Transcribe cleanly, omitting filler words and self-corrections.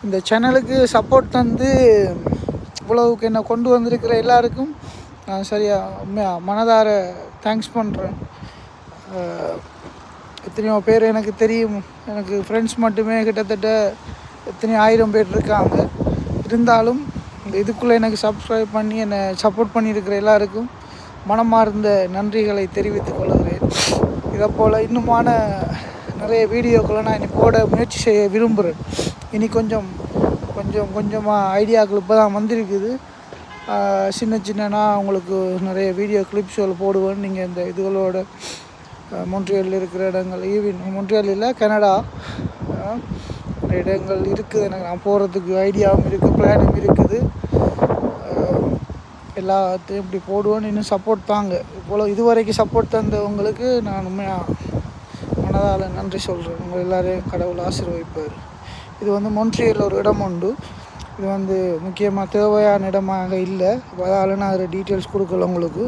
இந்த சேனலுக்கு சப்போர்ட் தந்து இவ்வளவுக்கு என்னை கொண்டு வந்திருக்கிற எல்லாருக்கும் நான் சரியாக உண்மையாக மனதார தேங்க்ஸ் பண்ணுறேன். எத்தனையோ பேர் எனக்கு தெரியும், எனக்கு ஃப்ரெண்ட்ஸ் மட்டுமே கிட்டத்தட்ட எத்தனையோ 1000 பேர் இருக்காங்க. இருந்தாலும் இந்த இதுக்குள்ளே எனக்கு சப்ஸ்கிரைப் பண்ணி என்னை சப்போர்ட் பண்ணியிருக்கிற எல்லாருக்கும் மனமார்ந்த நன்றிகளை தெரிவித்துக் கொள்கிறேன். இதை போல் இன்னுமான நிறைய வீடியோக்களை நான் இனி போட முயற்சி செய்ய விரும்புகிறேன். இனி கொஞ்சம் கொஞ்சமாக ஐடியாக்கள் இப்போ தான் வந்திருக்குது. சின்ன உங்களுக்கு நிறைய வீடியோ கிளிப்ஸ்கள் போடுவேன். நீங்கள் இந்த இதுகளோட மொன்ட்ரியலில் இருக்கிற இடங்கள், ஈவன் மொன்ட்ரியல் இல்லை, கனடா நிறைய இடங்கள் இருக்குது. எனக்கு நான் போகிறதுக்கு ஐடியாவும் இருக்குது, பிளானும் இருக்குது. எல்லாத்தையும் இப்படி போடுவேன்னு இன்னும் சப்போர்ட் தாங்க. இவ்வளோ இதுவரைக்கும் சப்போர்ட் தந்தவங்களுக்கு நான் உண்மையாக மனதால் நன்றி சொல்கிறேன். உங்கள் எல்லோரையும் கடவுள் ஆசீர்வதிப்பார். இது மொன்ட்ரியலில் ஒரு இடம் உண்டு. இது முக்கியமாக தேவையான இடமாக இல்லை. அதால் நான் அதில் டீட்டெயில்ஸ் கொடுக்கல உங்களுக்கு.